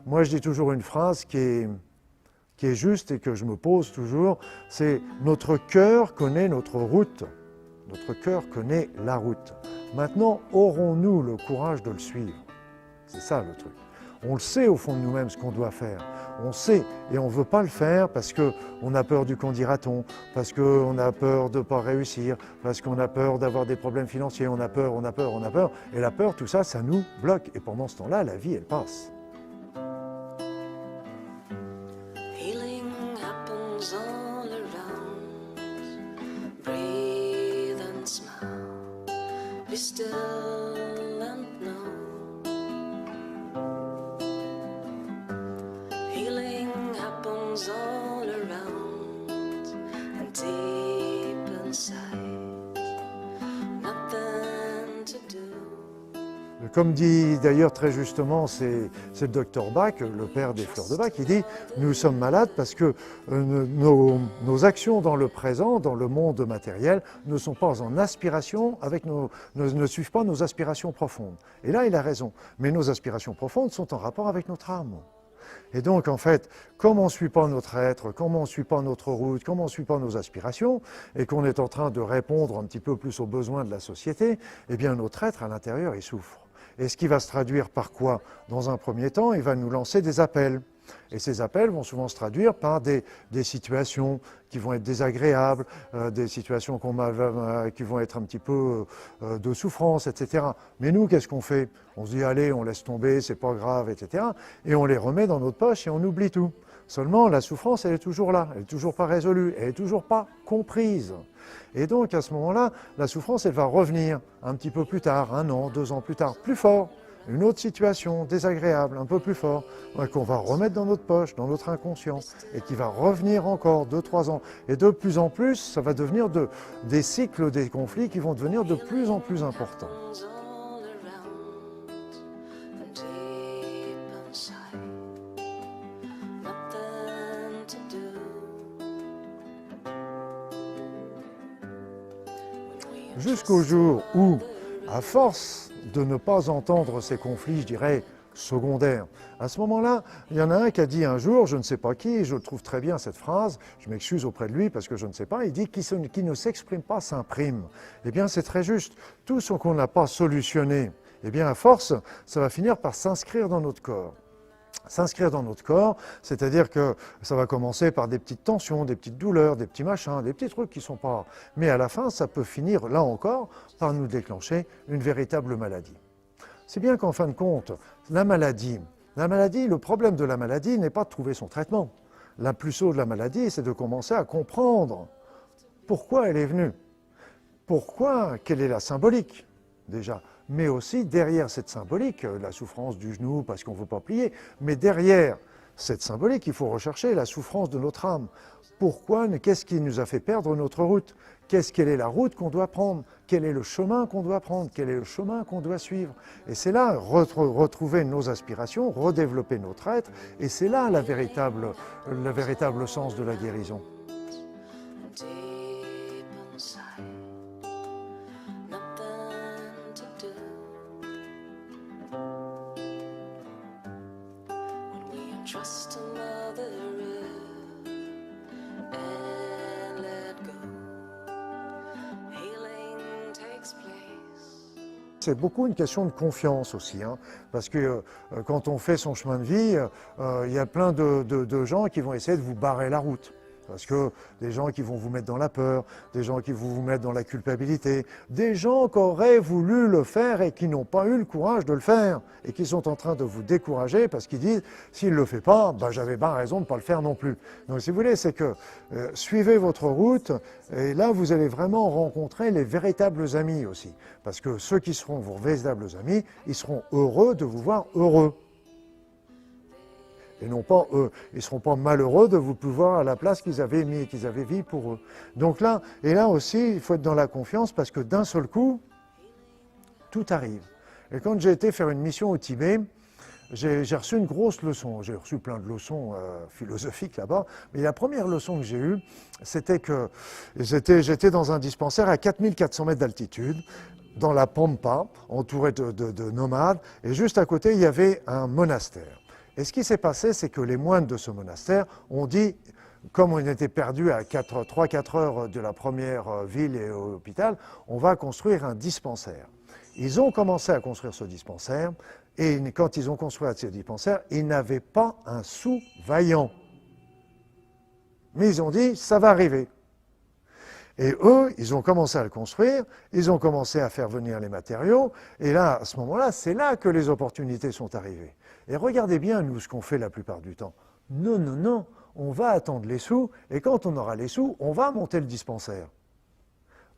moi je dis toujours une phrase qui est juste et que je me pose toujours, c'est « Notre cœur connaît notre route ». Notre cœur connaît la route. Maintenant, aurons-nous le courage de le suivre? C'est ça le truc. On le sait au fond de nous-mêmes ce qu'on doit faire. On sait et on ne veut pas le faire parce qu'on a peur du qu'en dira-t-on, parce qu'on a peur de ne pas réussir, parce qu'on a peur d'avoir des problèmes financiers, on a peur. Et la peur, tout ça, ça nous bloque. Et pendant ce temps-là, la vie, elle passe. Be still and know healing happens all around and deep inside, nothing to do. Comme dit d'ailleurs très justement, c'est le docteur Bach, le père des fleurs de Bach, qui dit « Nous sommes malades parce que nos actions dans le présent, dans le monde matériel, ne sont pas en aspiration avec ne suivent pas nos aspirations profondes. » Et là, il a raison. Mais nos aspirations profondes sont en rapport avec notre âme. Et donc, en fait, comme on ne suit pas notre être, comme on ne suit pas notre route, comme on ne suit pas nos aspirations, et qu'on est en train de répondre un petit peu plus aux besoins de la société, eh bien, notre être, à l'intérieur, il souffre. Et ce qui va se traduire par quoi? Dans un premier temps, il va nous lancer des appels. Et ces appels vont souvent se traduire par des situations qui vont être désagréables, des situations qui vont être un petit peu de souffrance, etc. Mais nous, qu'est-ce qu'on fait? On se dit, allez, on laisse tomber, c'est pas grave, etc. Et on les remet dans notre poche et on oublie tout. Seulement, la souffrance, elle est toujours là, elle n'est toujours pas résolue, elle n'est toujours pas comprise. Et donc, à ce moment-là, la souffrance, elle va revenir un petit peu plus tard, 1 an, 2 ans plus tard, plus fort. Une autre situation désagréable, un peu plus fort, qu'on va remettre dans notre poche, dans notre inconscient, et qui va revenir encore 2, 3 ans. Et de plus en plus, ça va devenir des cycles, des conflits qui vont devenir de plus en plus importants. Jusqu'au jour où, à force de ne pas entendre ces conflits, je dirais, secondaires. À ce moment-là, il y en a un qui a dit un jour, je ne sais pas qui, et je trouve très bien cette phrase, je m'excuse auprès de lui parce que je ne sais pas, il dit « qui ne s'exprime pas s'imprime ». Eh bien, c'est très juste. Tout ce qu'on n'a pas solutionné, eh bien, à force, ça va finir par s'inscrire dans notre corps. S'inscrire dans notre corps, c'est-à-dire que ça va commencer par des petites tensions, des petites douleurs, des petits machins, des petits trucs qui ne sont pas... Mais à la fin, ça peut finir, là encore, par nous déclencher une véritable maladie. C'est bien qu'en fin de compte, la maladie, le problème de la maladie n'est pas de trouver son traitement. La plus sourde de la maladie, c'est de commencer à comprendre pourquoi elle est venue. Pourquoi, quelle est la symbolique, déjà. Mais aussi derrière cette symbolique, la souffrance du genou parce qu'on ne veut pas plier, mais derrière cette symbolique, il faut rechercher la souffrance de notre âme. Pourquoi, qu'est-ce qui nous a fait perdre notre route? Quelle est la route qu'on doit prendre? Quel est le chemin qu'on doit prendre? Quel est le chemin qu'on doit suivre? Et c'est là retrouver nos aspirations, redévelopper notre être, et c'est là le véritable sens de la guérison. Trust another and let go. Healing takes place. C'est beaucoup une question de confiance aussi, hein, parce que quand on fait son chemin de vie, il y a plein de gens qui vont essayer de vous barrer la route. Parce que des gens qui vont vous mettre dans la peur, des gens qui vont vous mettre dans la culpabilité, des gens qui auraient voulu le faire et qui n'ont pas eu le courage de le faire et qui sont en train de vous décourager parce qu'ils disent « s'il ne le fait pas, ben, j'avais pas raison de ne pas le faire non plus ». Donc si vous voulez, c'est que suivez votre route et là vous allez vraiment rencontrer les véritables amis aussi. Parce que ceux qui seront vos véritables amis, ils seront heureux de vous voir heureux. Et non pas eux. Ils ne seront pas malheureux de vous pouvoir à la place qu'ils avaient mis, qu'ils avaient mis pour eux. Donc là, et là aussi, il faut être dans la confiance parce que d'un seul coup, tout arrive. Et quand j'ai été faire une mission au Tibet, j'ai reçu une grosse leçon. J'ai reçu plein de leçons philosophiques là-bas. Mais la première leçon que j'ai eue, c'était que j'étais dans un dispensaire à 4400 mètres d'altitude, dans la Pampa, entouré de nomades. Et juste à côté, il y avait un monastère. Et ce qui s'est passé, c'est que les moines de ce monastère ont dit, comme on était perdu à 3-4 heures de la première ville et hôpital, on va construire un dispensaire. Ils ont commencé à construire ce dispensaire, et quand ils ont construit ce dispensaire, ils n'avaient pas un sou vaillant. Mais ils ont dit, ça va arriver. Et eux, ils ont commencé à le construire, ils ont commencé à faire venir les matériaux, et là, à ce moment-là, c'est là que les opportunités sont arrivées. Et regardez bien, nous, ce qu'on fait la plupart du temps. Non, non, non, on va attendre les sous, et quand on aura les sous, on va monter le dispensaire.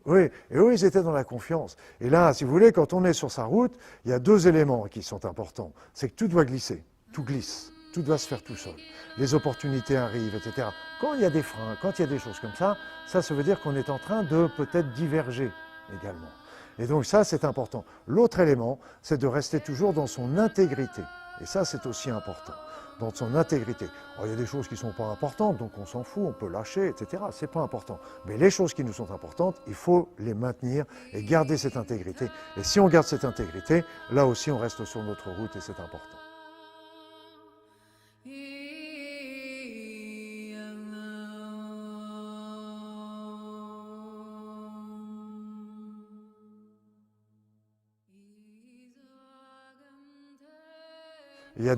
Oui, et eux, ils étaient dans la confiance. Et là, si vous voulez, quand on est sur sa route, il y a 2 éléments qui sont importants. C'est que tout doit glisser, tout glisse, tout doit se faire tout seul. Les opportunités arrivent, etc. Quand il y a des freins, quand il y a des choses comme ça veut dire qu'on est en train de peut-être diverger également. Et donc ça, c'est important. L'autre élément, c'est de rester toujours dans son intégrité. Et ça, c'est aussi important. Dans son intégrité. Alors, il y a des choses qui ne sont pas importantes, donc on s'en fout, on peut lâcher, etc. Ce n'est pas important. Mais les choses qui nous sont importantes, il faut les maintenir et garder cette intégrité. Et si on garde cette intégrité, là aussi on reste sur notre route et c'est important. Il y a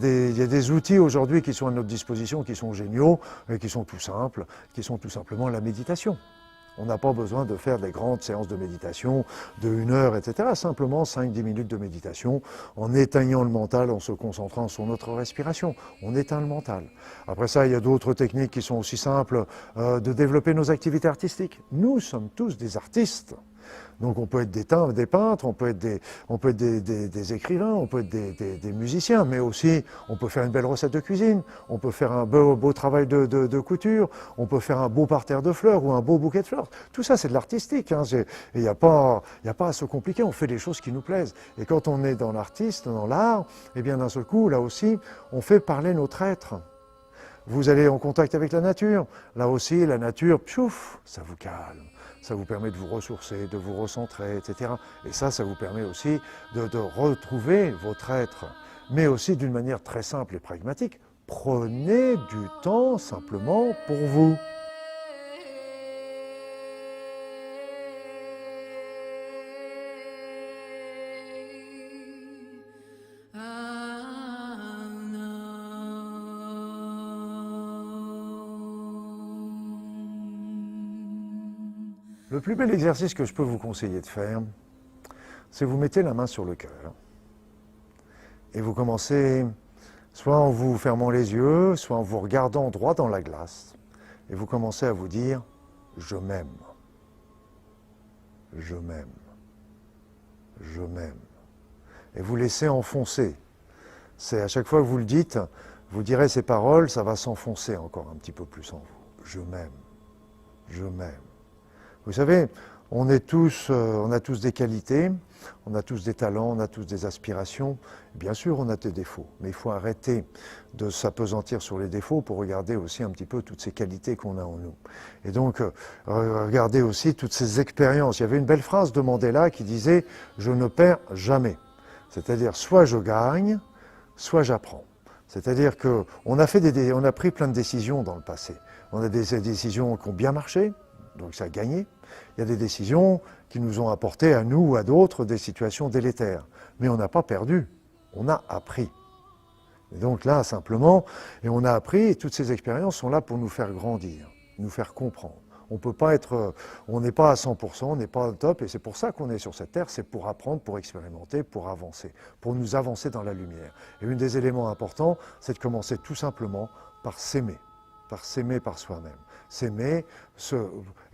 des outils aujourd'hui qui sont à notre disposition, qui sont géniaux, et qui sont tout simples, qui sont tout simplement la méditation. On n'a pas besoin de faire des grandes séances de méditation de 1 heure, etc. Simplement 5-10 minutes de méditation en éteignant le mental, en se concentrant sur notre respiration. On éteint le mental. Après ça, il y a d'autres techniques qui sont aussi simples de développer nos activités artistiques. Nous sommes tous des artistes. Donc on peut être des peintres, on peut être des écrivains, on peut être des musiciens, mais aussi on peut faire une belle recette de cuisine, on peut faire un beau travail de couture, on peut faire un beau parterre de fleurs ou un beau bouquet de fleurs. Tout ça, c'est de l'artistique. Hein. Il n'y a pas à se compliquer, on fait des choses qui nous plaisent. Et quand on est dans l'artiste, dans l'art, eh bien d'un seul coup, là aussi, on fait parler notre être. Vous allez en contact avec la nature. Là aussi, la nature, piouf, ça vous calme. Ça vous permet de vous ressourcer, de vous recentrer, etc. Et ça vous permet aussi de retrouver votre être. Mais aussi d'une manière très simple et pragmatique, prenez du temps simplement pour vous. Le plus bel exercice que je peux vous conseiller de faire, c'est vous mettez la main sur le cœur et vous commencez soit en vous fermant les yeux, soit en vous regardant droit dans la glace et vous commencez à vous dire « je m'aime, je m'aime, je m'aime ». Et vous laissez enfoncer. C'est à chaque fois que vous le dites, vous direz ces paroles, ça va s'enfoncer encore un petit peu plus en vous. Je m'aime, je m'aime. Vous savez, on a tous des qualités, on a tous des talents, on a tous des aspirations. Bien sûr, on a des défauts, mais il faut arrêter de s'appesantir sur les défauts pour regarder aussi un petit peu toutes ces qualités qu'on a en nous. Et donc, regarder aussi toutes ces expériences. Il y avait une belle phrase de Mandela qui disait « Je ne perds jamais ». C'est-à-dire, soit je gagne, soit j'apprends. C'est-à-dire qu'on a pris plein de décisions dans le passé. On a des décisions qui ont bien marché, donc ça a gagné. Il y a des décisions qui nous ont apporté à nous ou à d'autres des situations délétères. Mais on n'a pas perdu, on a appris. Et donc là, simplement, et on a appris, et toutes ces expériences sont là pour nous faire grandir, nous faire comprendre. On n'est pas à 100%, on n'est pas au top, et c'est pour ça qu'on est sur cette terre, c'est pour apprendre, pour expérimenter, pour avancer, pour nous avancer dans la lumière. Et un des éléments importants, c'est de commencer tout simplement par s'aimer par soi-même. S'aimer,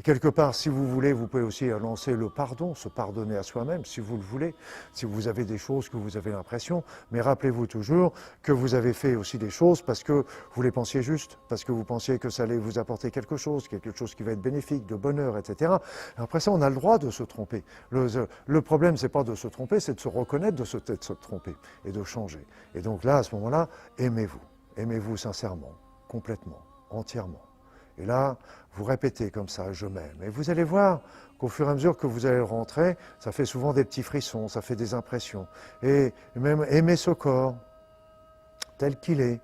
quelque part, si vous voulez, vous pouvez aussi lancer le pardon, se pardonner à soi-même, si vous le voulez, si vous avez des choses que vous avez l'impression, mais rappelez-vous toujours que vous avez fait aussi des choses parce que vous les pensiez justes, parce que vous pensiez que ça allait vous apporter quelque chose qui va être bénéfique, de bonheur, etc. Et après ça, on a le droit de se tromper. Le problème, c'est pas de se tromper, c'est de se reconnaître de se tromper et de changer. Et donc là, à ce moment-là, aimez-vous sincèrement, complètement, entièrement. Et là, vous répétez comme ça, je m'aime. Et vous allez voir qu'au fur et à mesure que vous allez rentrer, ça fait souvent des petits frissons, ça fait des impressions. Et même aimer ce corps tel qu'il est,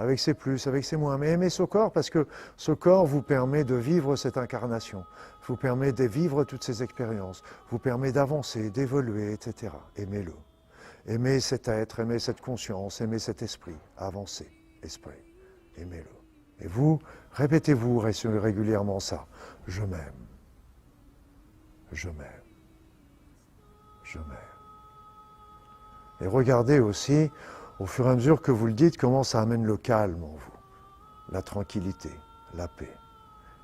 avec ses plus, avec ses moins. Mais aimez ce corps parce que ce corps vous permet de vivre cette incarnation, vous permet de vivre toutes ces expériences, vous permet d'avancer, d'évoluer, etc. Aimez-le. Aimez cet être, aimez cette conscience, aimez cet esprit. Avancez, esprit. Aimez-le. Et vous, répétez-vous régulièrement ça. Je m'aime. Je m'aime. Je m'aime. Et regardez aussi, au fur et à mesure que vous le dites, comment ça amène le calme en vous, la tranquillité, la paix.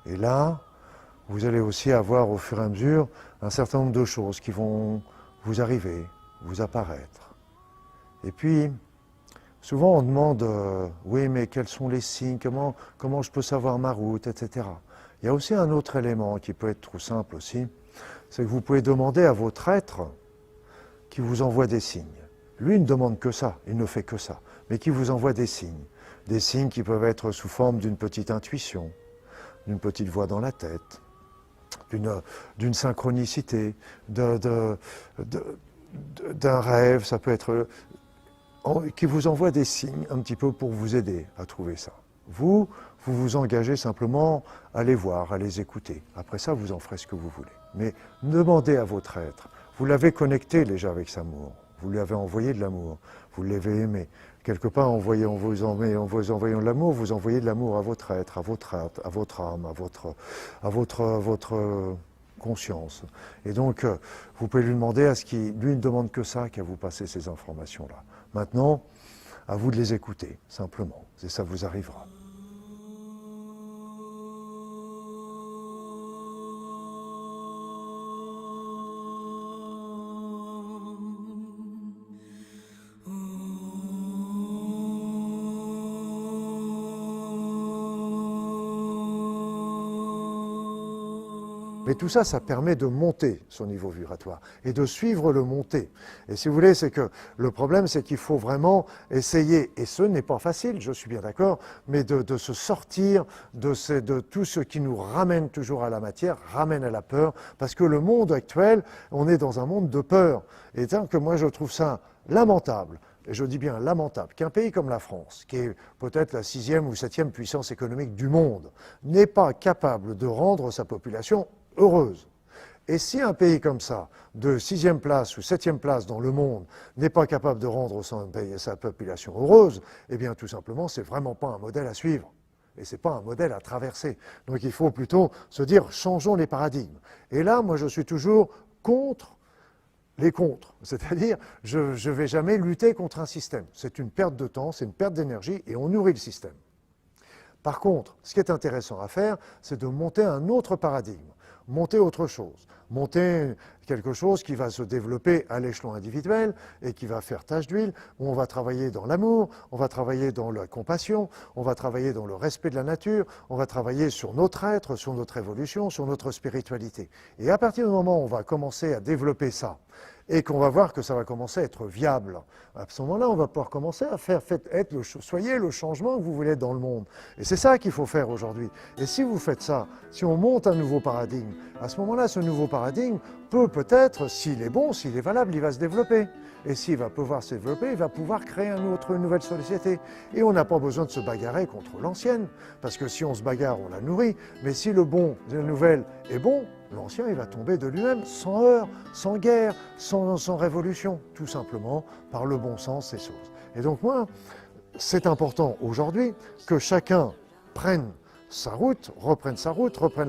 Et là, vous allez aussi avoir au fur et à mesure un certain nombre de choses qui vont vous arriver, vous apparaître. Et puis, souvent on demande, oui, mais quels sont les signes, comment je peux savoir ma route, etc. Il y a aussi un autre élément qui peut être tout simple aussi, c'est que vous pouvez demander à votre être qui vous envoie des signes. Lui ne demande que ça, il ne fait que ça, mais qui vous envoie des signes qui peuvent être sous forme d'une petite intuition, d'une petite voix dans la tête, d'une synchronicité, d'un rêve, ça peut être qui vous envoie des signes un petit peu pour vous aider à trouver ça. Vous vous engagez simplement à les voir, à les écouter. Après ça, vous en ferez ce que vous voulez. Mais demandez à votre être. Vous l'avez connecté déjà avec cet amour. Vous lui avez envoyé de l'amour. Vous l'avez aimé. Quelque part, en vous envoyant de l'amour, vous envoyez de l'amour à votre être, à votre âme, à votre conscience. Et donc, vous pouvez lui demander à ce qu'il, lui ne demande que ça, qu'à vous passer ces informations-là. Maintenant, à vous de les écouter, simplement. Et ça vous arrivera. Mais tout ça, ça permet de monter son niveau vibratoire et de suivre le monter. Et si vous voulez, c'est que le problème, c'est qu'il faut vraiment essayer, et ce n'est pas facile, je suis bien d'accord, mais de se sortir de tout ce qui nous ramène toujours à la matière, ramène à la peur, parce que le monde actuel, on est dans un monde de peur. Et tant que moi, je trouve ça lamentable, et je dis bien lamentable, qu'un pays comme la France, qui est peut-être la 6e ou 7e puissance économique du monde, n'est pas capable de rendre sa population heureuse. Et si un pays comme ça, de 6e place ou 7e place dans le monde, n'est pas capable de rendre sa population heureuse, eh bien tout simplement, c'est vraiment pas un modèle à suivre. Et c'est pas un modèle à traverser. Donc il faut plutôt se dire, changeons les paradigmes. Et là, moi je suis toujours contre les contres. C'est-à-dire, je ne vais jamais lutter contre un système. C'est une perte de temps, c'est une perte d'énergie et on nourrit le système. Par contre, ce qui est intéressant à faire, c'est de monter un autre paradigme. Monter autre chose, monter quelque chose qui va se développer à l'échelon individuel et qui va faire tache d'huile, où on va travailler dans l'amour, on va travailler dans la compassion, on va travailler dans le respect de la nature, on va travailler sur notre être, sur notre évolution, sur notre spiritualité. Et à partir du moment où on va commencer à développer ça, et qu'on va voir que ça va commencer à être viable, à ce moment-là, on va pouvoir commencer à soyez le changement que vous voulez dans le monde. Et c'est ça qu'il faut faire aujourd'hui. Et si vous faites ça, si on monte un nouveau paradigme, à ce moment-là, ce nouveau paradigme peut-être, s'il est bon, s'il est valable, il va se développer. Et s'il va pouvoir se développer, il va pouvoir créer une nouvelle société. Et on n'a pas besoin de se bagarrer contre l'ancienne, parce que si on se bagarre, on la nourrit. Mais si le nouvel est bon, l'ancien, il va tomber de lui-même, sans heurts, sans guerre, sans révolution, tout simplement par le bon sens des choses. Et donc moi, c'est important aujourd'hui que chacun prenne sa route, reprenne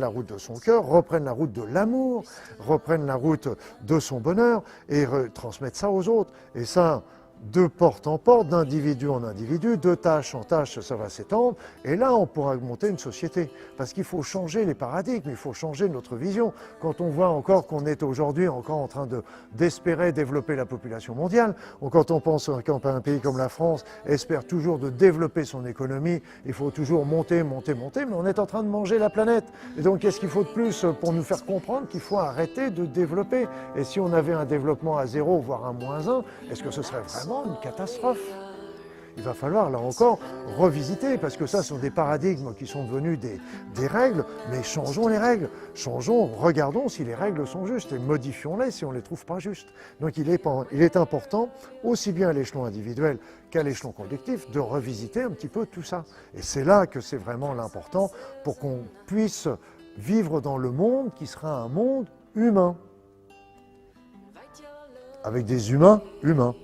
la route de son cœur, reprenne la route de l'amour, reprenne la route de son bonheur et transmette ça aux autres. Et ça, de porte en porte, d'individu en individu, de tâche en tâche, ça va s'étendre. Et là, on pourra monter une société. Parce qu'il faut changer les paradigmes, il faut changer notre vision. Quand on voit encore qu'on est aujourd'hui encore en train d'espérer développer la population mondiale, ou quand on pense qu'un pays comme la France espère toujours de développer son économie, il faut toujours monter, mais on est en train de manger la planète. Et donc, qu'est-ce qu'il faut de plus pour nous faire comprendre qu'il faut arrêter de développer? Et si on avait un développement à 0, voire un -1, est-ce que ce serait vraiment une catastrophe? il va falloir, là encore, revisiter, parce que ça, ce sont des paradigmes qui sont devenus des règles, mais changeons les règles. Changeons, regardons si les règles sont justes, et modifions-les si on ne les trouve pas justes. Donc il est important, aussi bien à l'échelon individuel qu'à l'échelon collectif, de revisiter un petit peu tout ça. Et c'est là que c'est vraiment l'important pour qu'on puisse vivre dans le monde qui sera un monde humain, avec des humains humains.